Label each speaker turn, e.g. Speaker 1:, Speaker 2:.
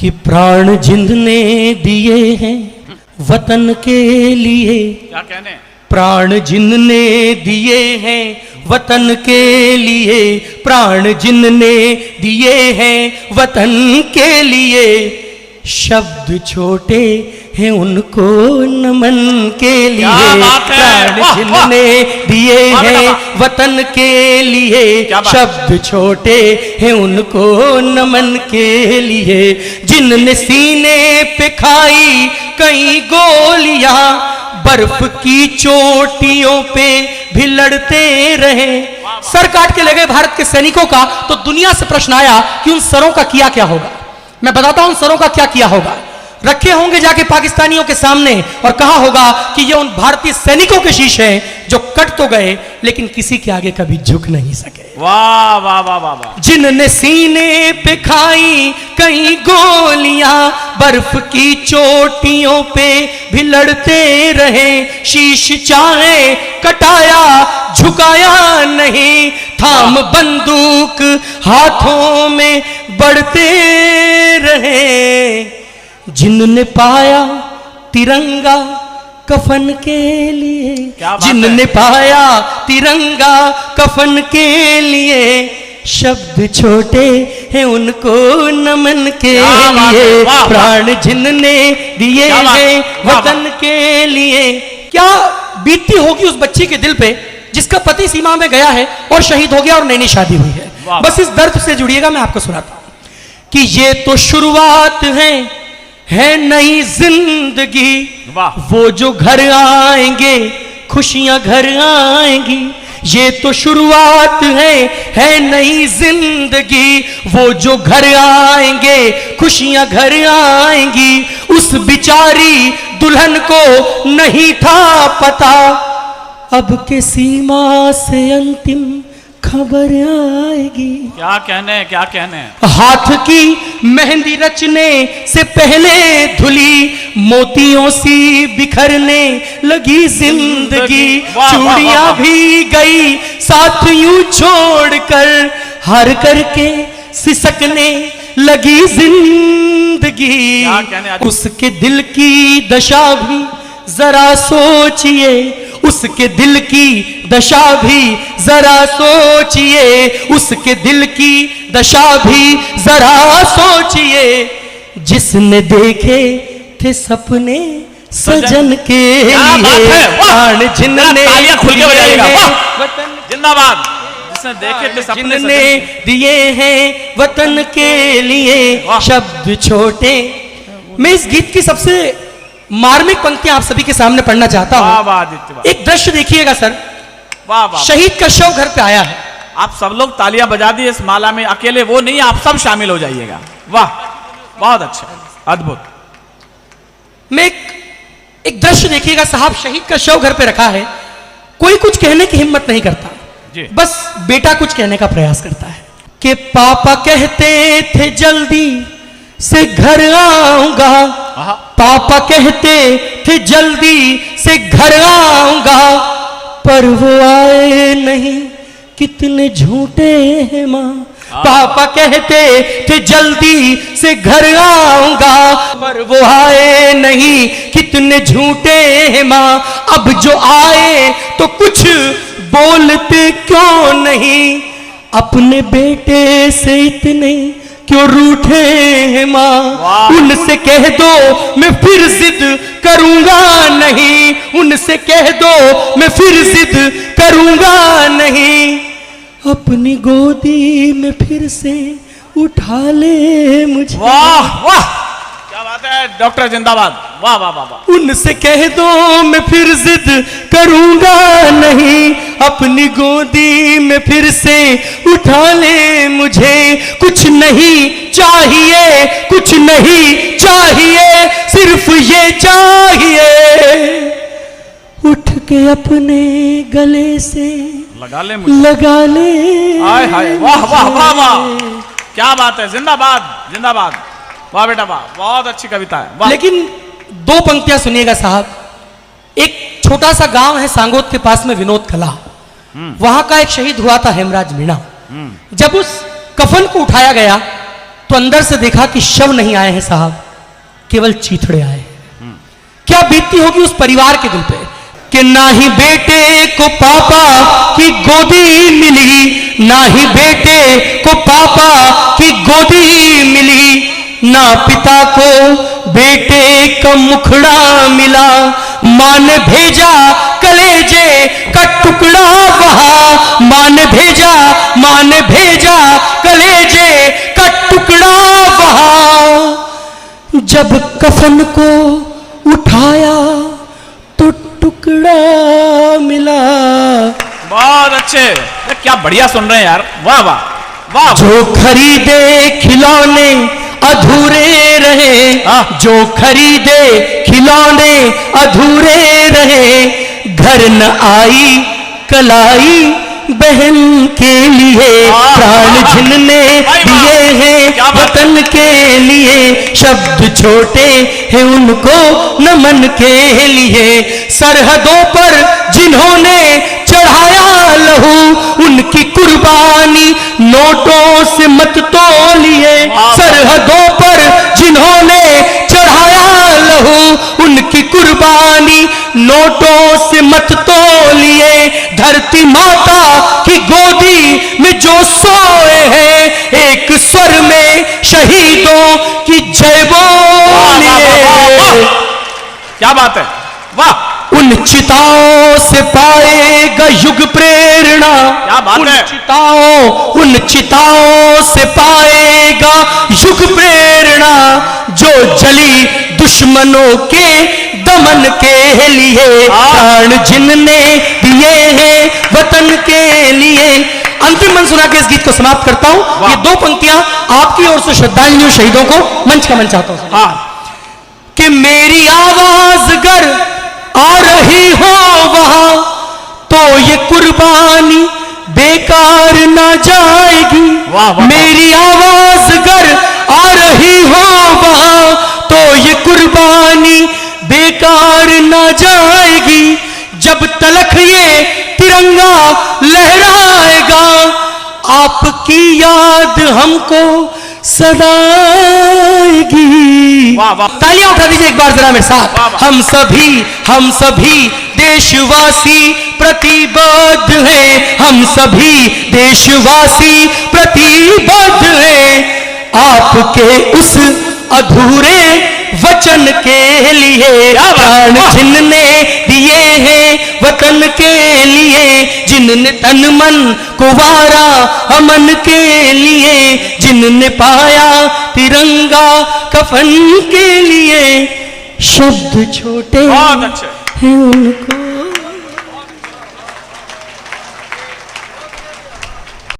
Speaker 1: कि प्राण जिंदने दिए हैं वतन के लिए।
Speaker 2: क्या कहने?
Speaker 1: प्राण जिनने दिए हैं वतन के लिए, प्राण जिनने दिए हैं वतन के लिए, शब्द छोटे हैं उनको नमन के लिए। प्राण जिनने दिए हैं वतन के लिए, शब्द छोटे हैं उनको नमन के लिए। जिनने सीने पे खाई कई गोलियां, बर्फ की चोटियों पे भी लड़ते रहे। सर काट के ले गए भारत के सैनिकों का, तो दुनिया से प्रश्न आया कि उन सरों का किया क्या होगा। मैं बताता हूं उन सरों का क्या किया होगा। रखे होंगे जाके पाकिस्तानियों के सामने और कहा होगा कि ये उन भारतीय सैनिकों के शीश हैं जो कट तो गए लेकिन किसी के आगे कभी झुक नहीं सके।
Speaker 2: वाह वाह वाह वाह वाह।
Speaker 1: जिनने सीने पे खाई कई गोलियां, बर्फ की चोटियों पे भी लड़ते रहे। शीश चाहे कटाया झुकाया नहीं, थाम बंदूक हाथों में बढ़ते रहे। जिनने पाया तिरंगा कफन के लिए, जिनने पाया तिरंगा कफन के लिए, शब्द छोटे हैं उनको नमन के लिए। प्राण जिनने दिए हैं वतन के लिए। क्या बीतती होगी उस बच्ची के दिल पे जिसका पति सीमा में गया है और शहीद हो गया और नई नई शादी हुई है। बस इस दर्द से जुड़िएगा, मैं आपको सुनाता हूं कि ये तो शुरुआत है नई जिंदगी, वो जो घर आएंगे खुशियां घर आएंगी। ये तो शुरुआत है नई जिंदगी, वो जो घर आएंगे खुशियां घर आएंगी। उस बिचारी दुल्हन को नहीं था पता, अब के सीमा से अंतिम खबर आएगी।
Speaker 2: क्या कहने, क्या कहने।
Speaker 1: हाथ की मेहंदी रचने से पहले धुली, मोतियों सी बिखरने लगी जिंदगी। चूड़ियां भी गई साथ यूं छोड़कर, हार करके सिसकने लगी जिंदगी। उसके दिल की दशा भी जरा सोचिए, उसके दिल की दशा भी जरा सोचिए, उसके दिल की दशा भी जरा सोचिए। जिसने देखे थे सपने सजन के लिए, प्राण जिनने
Speaker 2: जिंदाबाद। जिसने देखे थे सपने
Speaker 1: जिनने दिए हैं वतन के लिए, शब्द छोटे। मैं इस गीत की सबसे मार्मिक पंक्तियां आप सभी के सामने पढ़ना चाहता हूं। एक दृश्य देखिएगा सर।
Speaker 2: वाह वाह।
Speaker 1: शहीद का शव घर पे आया है।
Speaker 2: आप सब लोग तालियां बजा दिए इस माला में, अकेले वो नहीं, आप सब शामिल हो जाइएगा। वाह, बहुत अच्छा, अद्भुत।
Speaker 1: मैं एक दृश्य देखिएगा साहब, शहीद का शव घर पे रखा है। कोई कुछ कहने की हिम्मत नहीं करता जी। बस बेटा कुछ कहने का प्रयास करता है कि पापा कहते थे जल्दी से घर आऊंगा, पापा कहते थे जल्दी से घर आऊंगा, पर वो आए नहीं, कितने झूठे हैं माँ। पापा कहते थे जल्दी से घर आऊंगा, पर वो आए नहीं, कितने झूठे हैं माँ। अब जो आए तो कुछ बोलते क्यों नहीं, अपने बेटे से इतने क्यों रूठे हैं माँ। उनसे कह दो मैं फिर जिद करूंगा नहीं, उनसे कह दो मैं फिर जिद करूंगा नहीं, अपनी गोदी में फिर से उठा ले मुझे।
Speaker 2: वाह वाह, क्या बात है डॉक्टर, जिंदाबाद। वाह वाह वाह वाह।
Speaker 1: उनसे कह दो मैं फिर जिद करूंगा नहीं, अपनी गोदी में फिर से उठा ले मुझे। कुछ नहीं चाहिए, कुछ नहीं चाहिए, सिर्फ ये चाहिए, उठ के अपने गले से
Speaker 2: लगा ले मुझे,
Speaker 1: लगा ले।
Speaker 2: हाय हाय, वाह वाह वाह वाह, क्या बात है, जिंदाबाद जिंदाबाद। वाह बेटा वाह, बहुत अच्छी कविता है।
Speaker 1: लेकिन दो पंक्तियां सुनिएगा साहब। एक छोटा सा गांव है सांगोद के पास में, विनोद कला, वहां का एक शहीद हुआ था हेमराज मीणा। जब उस कफन को उठाया गया तो अंदर से देखा कि शव नहीं आए हैं साहब, केवल चीथड़े आए हैं। क्या बीतती होगी उस परिवार के दिल पे कि ना ही बेटे को पापा की गोदी मिली, ना ही बेटे को पापा की गोदी मिली, ना पिता को बेटे का मुखड़ा मिला, मां ने भेजा कलेजे का टुकड़ा वहां, मां ने भेजा कलेजे का टुकड़ा वहां, जब कफन को उठाया तो टुकड़ा मिला।
Speaker 2: बहुत अच्छे, क्या बढ़िया सुन रहे हैं यार, वाह वाह वाह।
Speaker 1: जो खरीदे खिलौने अधूरे रहे, जो खरीदे खिलौने अधूरे रहे, घर न आई कलाई बहन के लिए, प्राण जिनने दिए हैं वतन के लिए, शब्द छोटे हैं उनको नमन के लिए, सरहदों पर जिन्होंने चढ़ाया लहू, उनकी कुर्बानी नोटों से मत तोलिए, सरहदों पर जिन्होंने चढ़ाया लहू, उनकी कुर्बानी नोटों से मत तोलिए, धरती माता की गोदी में जो सोए हैं, एक स्वर में शहीदों की जय बोलिए।
Speaker 2: क्या बात है, वाह।
Speaker 1: उन चिताओं से पाएगा युग प्रेरणा,
Speaker 2: क्या बात है,
Speaker 1: उन चिताओं से पाएगा युग प्रेरणा, जो जली दुश्मनों के दमन के लिए, प्राण जिनने दिए हैं वतन के लिए। अंतिम मन सुना के इस गीत को समाप्त करता हूं। ये दो पंक्तियां आपकी ओर से श्रद्धांजलि शहीदों को मंच का मंच चाहता हूं। कि मेरी आवाज गर आ रही हो वहां, तो ये कुर्बानी बेकार ना जाएगी। मेरी आवाज गर आ रही हो वहां, तो ये कुर्बानी बेकार ना जाएगी। जब तलक ये तिरंगा लहराएगा, आपकी याद हमको सदाएगी। तालियां उठा दीजिए एक बार जरा मेरे साथ। हम सभी देशवासी प्रतिबद्ध हैं, हम सभी देशवासी प्रतिबद्ध हैं, आपके उस अधूरे वचन के लिए, प्राण जिनने दिए हैं वतन के लिए, जिनने तन मन को वारा अमन के लिए, जिनने पाया तिरंगा कफन के लिए, शब्द छोटे हैं उनको